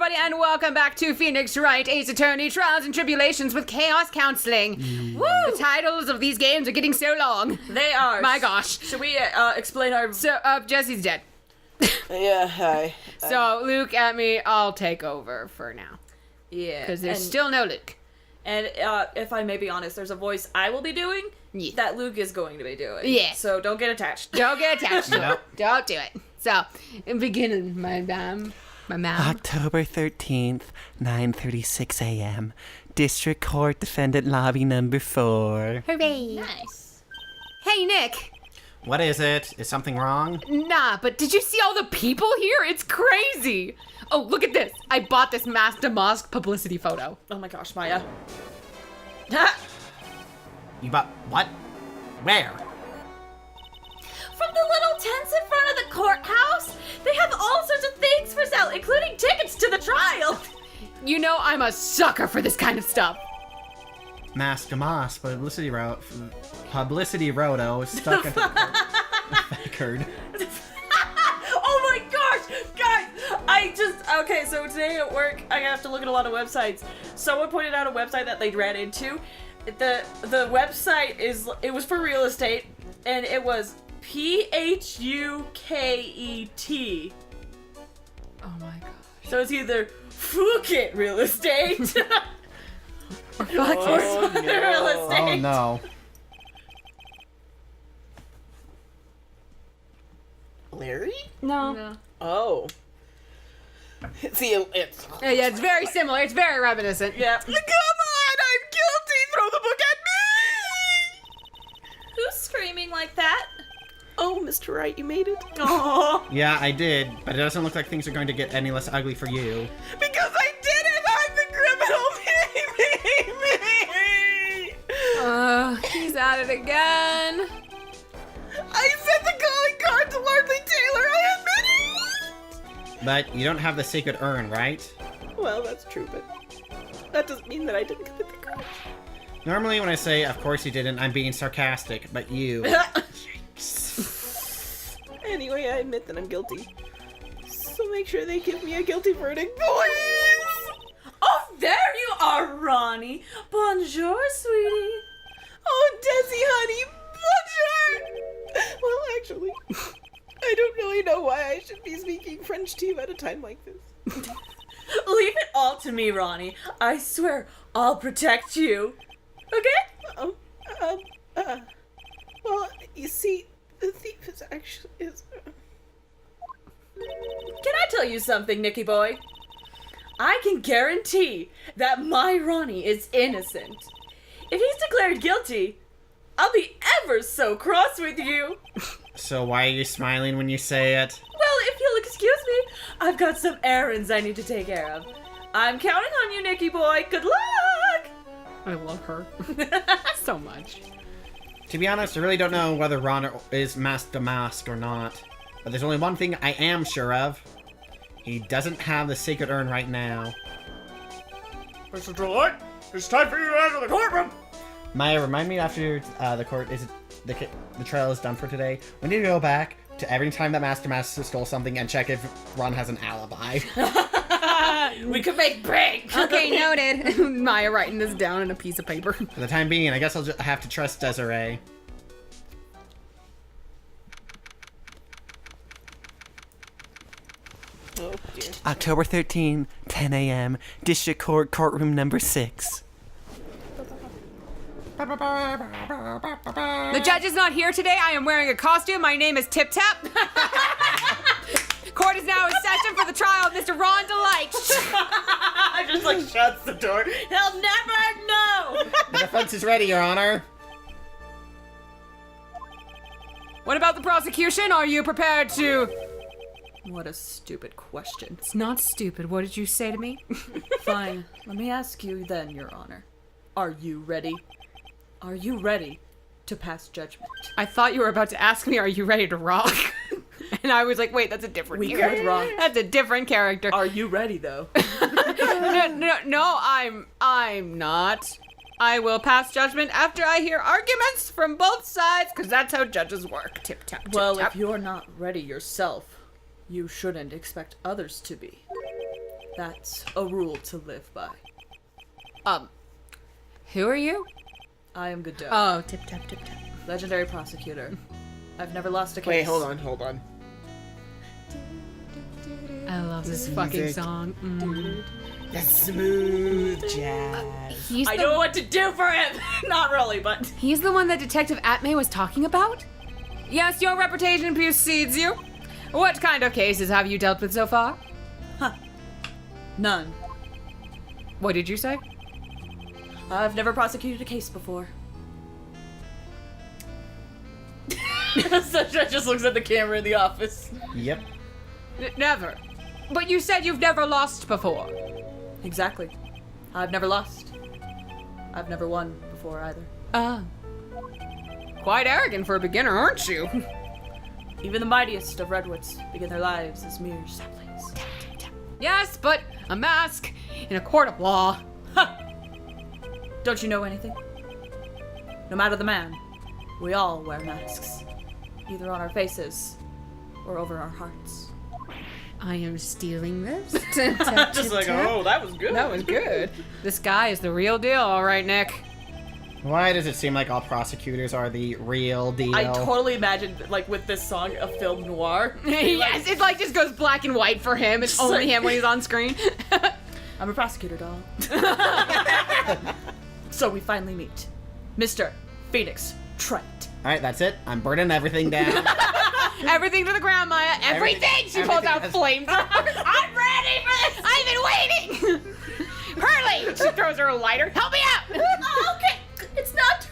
everybody, and welcome back to Phoenix Wright, Ace Attorney, Trials and Tribulations with Chaos Counseling. Woo! The titles of these games are getting so long. They are. My gosh. Should we explain our... So, Jesse's dead. Yeah, hi. So, Luke, at me, I'll take over for now. Yeah. Because there's still no Luke. And if I may be honest, there's a voice I will be doing that Luke is going to be doing. Yeah. So don't get attached. Don't get attached to it. Don't do it. So, in beginning, my ma'am. October 13th, 9:36 a.m. District Court Defendant Lobby number 4. Hooray. Nice. Hey, Nick. What is it? Is something wrong? Nah, but did you see all the people here? It's crazy. Oh, look at this. I bought this Master Mosque publicity photo. Oh my gosh, Maya. You bought what? Where? From the little tents in front of the courthouse, they have all sorts of things for sale, including tickets to the trial. You know I'm a sucker for this kind of stuff. Master Moss, publicity roto stuck into the record. Oh my gosh, guys! Okay, so today at work, I have to look at a lot of websites. Someone pointed out a website that they ran into. The website it was for real estate, and it was PHUKET. Oh my gosh. So it's either Phuket real estate or Oh, no. real estate. Oh no. Larry? No. Oh. See, it's... Yeah, it's very similar. It's very reminiscent. Yeah. Come on! I'm guilty! Throw the book at me! Who's screaming like that? Oh, Mr. Wright, you made it? Oh. Yeah, I did, but it doesn't look like things are going to get any less ugly for you. Because I did it! I'm the criminal! Me! He's at it again. I sent the calling card to Lardley Taylor! I admit it! But you don't have the sacred urn, right? Well, that's true, but that doesn't mean that I didn't commit the crime. Normally when I say, of course you didn't, I'm being sarcastic, but you... Anyway, I admit that I'm guilty. So make sure they give me a guilty verdict, please! Oh, there you are, Ronnie. Bonjour, sweetie. Oh, Desi, honey, bonjour! Well, actually, I don't really know why I should be speaking French to you at a time like this. Leave it all to me, Ronnie. I swear I'll protect you. Okay? Well, you see, the thief is actually... Can I tell you something, Nicky boy? I can guarantee that my Ronnie is innocent. If he's declared guilty, I'll be ever so cross with you. So why are you smiling when you say it? Well, if you'll excuse me, I've got some errands I need to take care of. I'm counting on you, Nicky boy. Good luck! I love her so much. To be honest, I really don't know whether Ron is Master Mask or not. But there's only one thing I am sure of. He doesn't have the sacred urn right now. Mr. Deloitte, it's time for you to enter the courtroom! Maya, remind me after the trial is done for today, we need to go back to every time that Master Mask stole something and check if Ron has an alibi. We could make bank! Okay, noted. Maya writing this down on a piece of paper. For the time being, I guess I'll just have to trust Desiree. Oh, dear. October 13th, 10 a.m. District Court Courtroom number 6. The judge is not here today. I am wearing a costume. My name is Tip Tap. Court is now in session for the trial of Mr. Ron Delight. Just like shuts the door. He'll never know! The defense is ready, Your Honor. What about the prosecution? Are you prepared to... What a stupid question. It's not stupid. What did you say to me? Fine. Let me ask you then, Your Honor. Are you ready? Are you ready to pass judgment? I thought you were about to ask me, are you ready to rock? And I was like, wait, that's a different We character. could rock. That's a different character. Are you ready, though? No, I'm not. I will pass judgment after I hear arguments from both sides, because that's how judges work. Tip tap, tip Well, tap. if you're not ready yourself, you shouldn't expect others to be. That's a rule to live by. Who are you? I am Godot, Oh, tip tap tip tap. legendary prosecutor. I've never lost a case. Wait, hold on. I love this Music. fucking song. The smooth jazz. He's I the, know what to do for him! Not really, but... he's the one that Detective Atmay was talking about? Yes, your reputation precedes you. What kind of cases have you dealt with so far? None. What did you say? I've never prosecuted a case before. Sunshine just looks at the camera in the office. Yep. Never. But you said you've never lost before. Exactly. I've never lost. I've never won before either. Quite arrogant for a beginner, aren't you? Even the mightiest of redwoods begin their lives as mere saplings. Yes, but a mask in a court of law. Don't you know anything? No matter the man, we all wear masks. Either on our faces or over our hearts. I am stealing this. Just like, oh, that was good. That was good. This guy is the real deal, all right, Nick. Why does it seem like all prosecutors are the real deal? I totally imagined, like, with this song, a film noir. Yes, it like just goes black and white for him. It's only him when he's on screen. I'm a prosecutor, doll. So we finally meet. Mr. Phoenix Wright. Alright, that's it. I'm burning everything down. Everything to the ground, Maya. Everything! She pulls out everything flames. I'm ready for this! I've been waiting! Hurley! She throws her a lighter. Help me out! Oh, okay. It's not...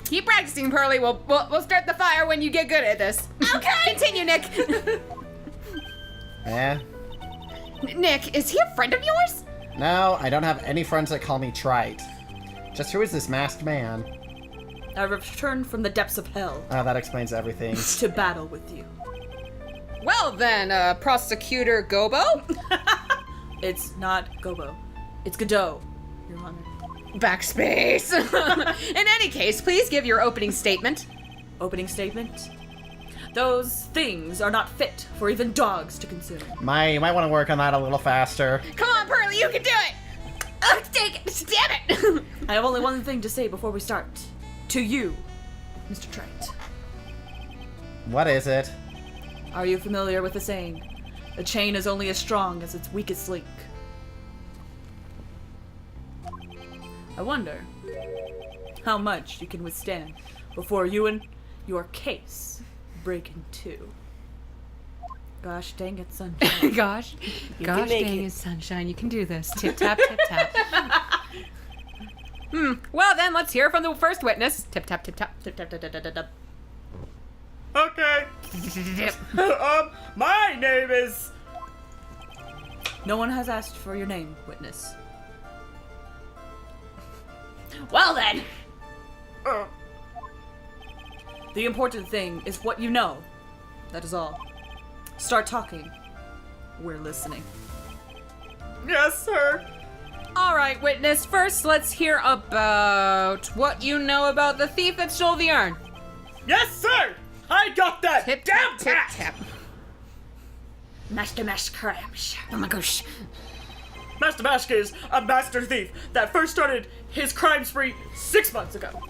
Keep practicing, Pearly. We'll start the fire when you get good at this. Okay! Continue, Nick. Yeah? Nick, is he a friend of yours? No, I don't have any friends that call me Trite. Just who is this masked man? I returned from the depths of hell Oh, that explains everything. to battle with you. Well then, Prosecutor Gobo? It's not Gobo. It's Godot, Your Honor. Backspace. In any case, please give your opening statement. Opening statement. Those things are not fit for even dogs to consume. You might want to work on that a little faster. Come on, Pearly, you can do it! Oh, take it! Damn it! I have only one thing to say before we start. To you, Mr. Trite. What is it? Are you familiar with the saying, a chain is only as strong as its weakest link? I wonder how much you can withstand before you and your case break in two. Gosh dang it, Sunshine. Gosh can make dang it. it, Sunshine. You can do this. Tip tap, tip tap. Well then, let's hear from the first witness. Tip tap, tip tap. Tip, tap, tap, tap, tap, tap. Okay. My name is... No one has asked for your name, witness. Well then! The important thing is what you know. That is all. Start talking. We're listening. Yes, sir. All right, witness. First, let's hear about what you know about the thief that stole the urn. Yes, sir. I got that. Tip Damn tap, tip cat. tap. Master Mash Crams. Oh my gosh. Master Mashka is a master thief that first started his crime spree 6 months ago.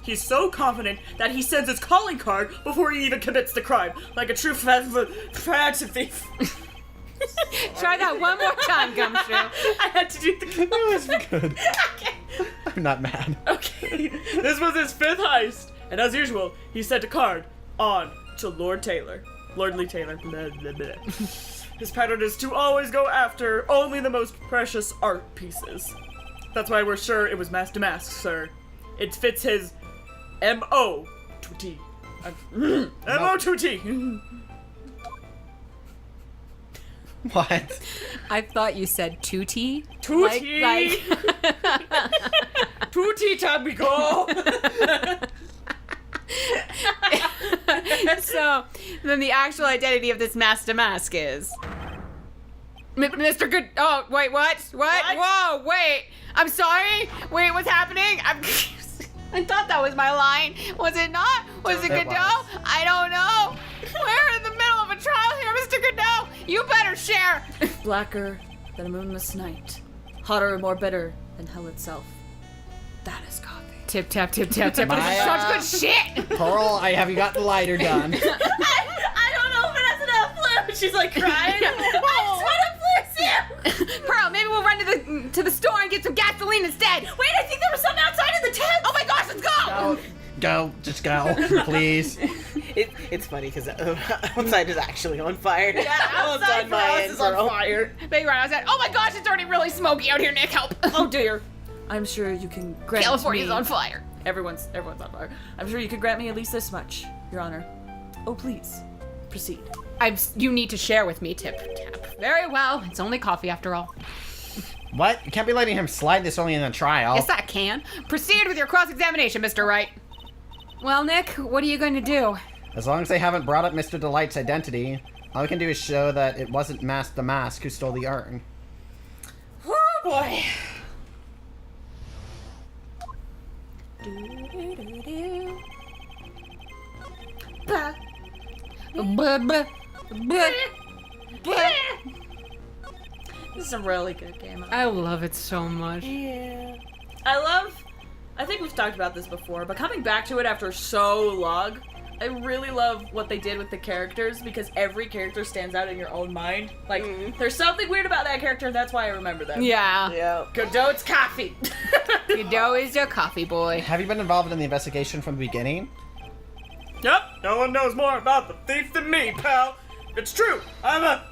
He's so confident that he sends his calling card before he even commits the crime, like a true fancy thief. Try that one more time, Gumshoe. I had to do the... That was good. I'm not mad. Okay, this was his 5th heist, and as usual, he sent a card on to Lord Taylor. Lordly Taylor. Blah, blah, blah. His pattern is to always go after only the most precious art pieces. That's why we're sure it was Master Mask, sir. It fits his M.O. to a T. M.O. to a T. What? I thought you said tootie. Tootie. Like Tutti Tambico. So, then the actual identity of this Master Mask is... Mr. Good... Oh, wait, what? What? Whoa, wait. I'm sorry. Wait, what's happening? I thought that was my line. Was it not? Was it It Godot? was. I don't know. We're in the middle of a trial here, Mr. Goodell. You better share. Blacker than a moonless night. Hotter and more bitter than hell itself. That is coffee. Tip, tap, tip, tap, tip. Maya. Such good shit. Pearl, have you got the lighter done? I don't know if it has enough fluid. She's like crying. I just want to please you. Pearl, maybe we'll run to the store and get some gasoline instead. Wait, I think there was something outside of the tent. Oh my gosh, let's go. Go, just go, please. It's funny because outside is actually on fire. Yeah, outside for us is on fire. Baby, right outside. Oh my gosh, it's already really smoky out here, Nick. Help. Oh dear. I'm sure you can grant California's me... on fire. Everyone's on fire. I'm sure you could grant me at least this much, Your Honor. Oh, please. Proceed. You need to share with me, Tip Tap. Very well. It's only coffee after all. What? You can't be letting him slide this only in the trial. Yes, I can. Proceed with your cross-examination, Mr. Wright. Well, Nick, what are you going to do? As long as they haven't brought up Mr. Delight's identity, all we can do is show that it wasn't Mask the Mask who stole the urn. Oh, boy. This is a really good game. I love it so much. Yeah. I think we've talked about this before, but coming back to it after so long, I really love what they did with the characters because every character stands out in your own mind. Like, there's something weird about that character, and that's why I remember them. Yeah. Yeah. Godot's coffee. Godot is your coffee boy. Have you been involved in the investigation from the beginning? Yep, no one knows more about the thief than me, pal. It's true. I'm a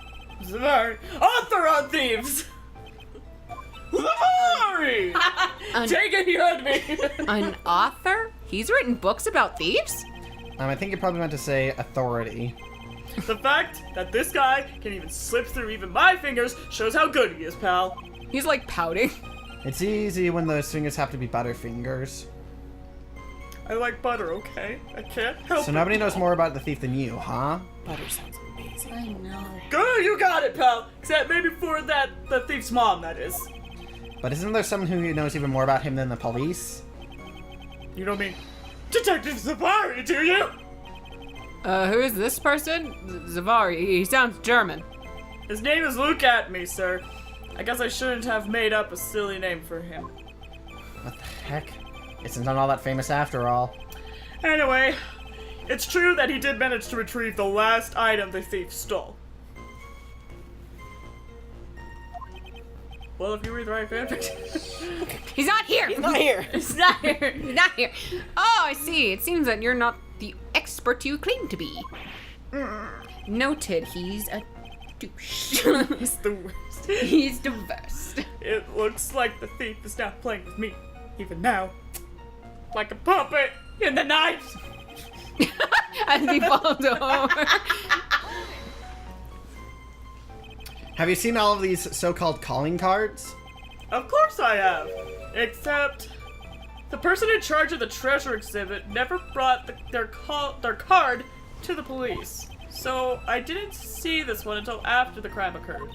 Zavari, author on thieves. Zavari! Take it, you heard me. An author? He's written books about thieves? I think you probably meant to say authority. The fact that this guy can even slip through even my fingers shows how good he is, pal. He's like pouting. It's easy when those fingers have to be butterfingers. I like butter, okay? I can't help So it. nobody knows more about the thief than you, huh? Butter sounds amazing. I know. Good, you got it, pal. Except maybe for the thief's mom, that is. But isn't there someone who knows even more about him than the police? You don't mean Detective Zavari, do you? Who is this person? Zavari. He sounds German. His name is Luke at me, sir. I guess I shouldn't have made up a silly name for him. What the heck? It's not all that famous after all. Anyway, it's true that he did manage to retrieve the last item the thief stole. Well, if you read the right fanfiction. He's not here. He's not here. He's not here. He's not here. Oh, I see. It seems that you're not the expert you claim to be. Noted. He's a douche. He's the worst. He's the worst. It looks like the thief is now playing with me, even now. Like a puppet in the night. As he falls over. Have you seen all of these so-called calling cards? Of course I have. Except the person in charge of the treasure exhibit never brought their card to the police. So I didn't see this one until after the crime occurred.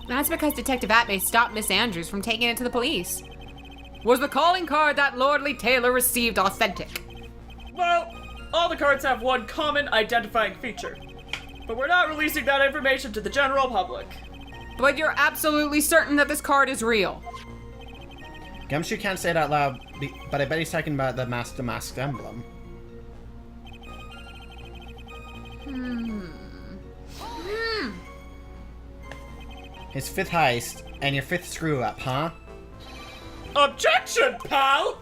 That's because Detective Atmay stopped Miss Andrews from taking it to the police. Was the calling card that Lordly Taylor received authentic? Well, all the cards have one common identifying feature. But we're not releasing that information to the general public. But you're absolutely certain that this card is real. Gumshoe can't say it out loud, but I bet he's talking about the Mask to Mask emblem. His fifth heist, and your fifth screw-up, huh? Objection, pal!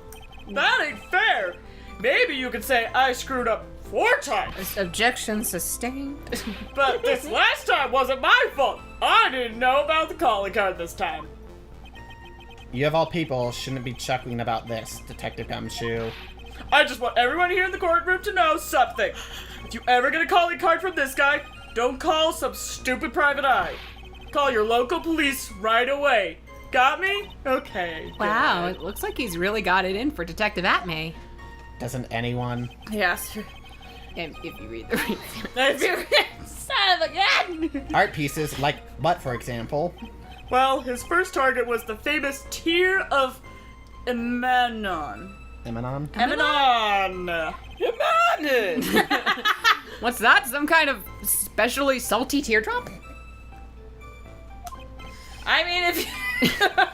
That ain't fair! Maybe you could say I screwed up 4 times. Objection sustained. But this last time wasn't my fault. I didn't know about the calling card this time. You of all people shouldn't be chuckling about this, Detective Gumshoe. I just want everyone here in the courtroom to know something. If you ever get a calling card from this guy, don't call some stupid private eye. Call your local police right away. Got me? Okay. Wow, good. it looks like he's really got it in for Detective Atmay. Doesn't anyone? Yes. And if you read the right Son of a gun! Art pieces, like what, for example? Well, his first target was the famous Tear of Emanon. Emanon? Emanon! What's that? Some kind of specially salty teardrop? I mean, if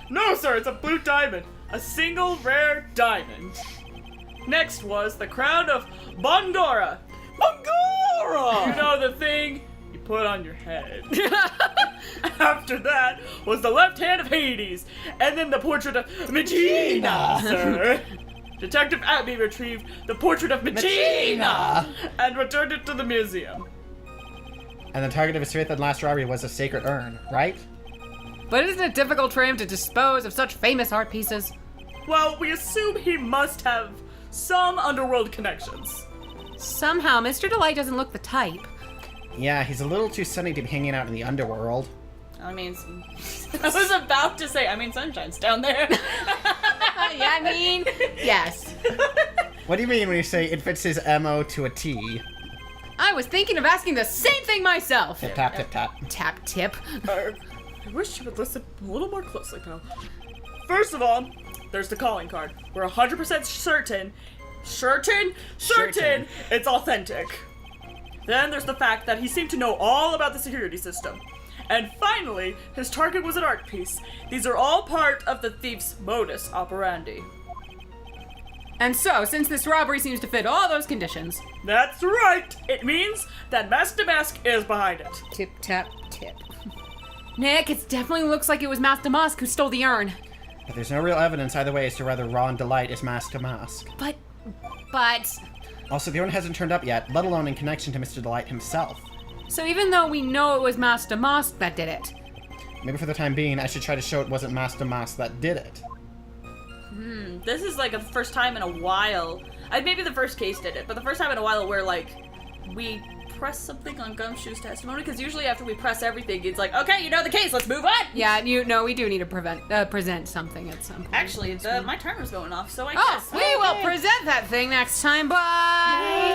No, sir, it's a blue diamond. A single rare diamond. Next was the crown of Bongora. Bongora! You know, the thing you put on your head. After that was the left hand of Hades, and then the portrait of Megina, sir. Detective Abby retrieved the portrait of Megina and returned it to the museum. And the target of his fifth and last robbery was a sacred urn, right? But isn't it difficult for him to dispose of such famous art pieces? Well, we assume he must have some underworld connections. Somehow, Mr. Delight doesn't look the type. Yeah, he's a little too sunny to be hanging out in the underworld. I mean, I was about to say, Sunshine's down there. Yeah, I mean, yes. What do you mean when you say it fits his MO to a T? I was thinking of asking the same thing myself. Tip tap tip tap. Tap tip. I wish you would listen a little more closely, pal. First of all, there's the calling card. We're 100% certain it's authentic. Then there's the fact that he seemed to know all about the security system. And finally, his target was an art piece. These are all part of the thief's modus operandi. And so, since this robbery seems to fit all those conditions, That's right! It means that Master Mask is behind it. tip tap tip. Nick, it definitely looks like it was Master Mask who stole the urn. But there's no real evidence either way as to whether Ron Delight is Mask to Mask. But... Also, the urn hasn't turned up yet, let alone in connection to Mr. Delight himself. So even though we know it was Master Mask that did it, Maybe for the time being, I should try to show it wasn't Master Mask that did it. This is like the first time in a while. Maybe the first case did it, but the first time in a while where like we press something on Gumshoe's testimony, because usually after we press everything, it's like, okay, you know the case, let's move on. yeah, we do need to present something at some point. Actually, my timer's going off, so I Oh, guess we will present that thing next time. Bye!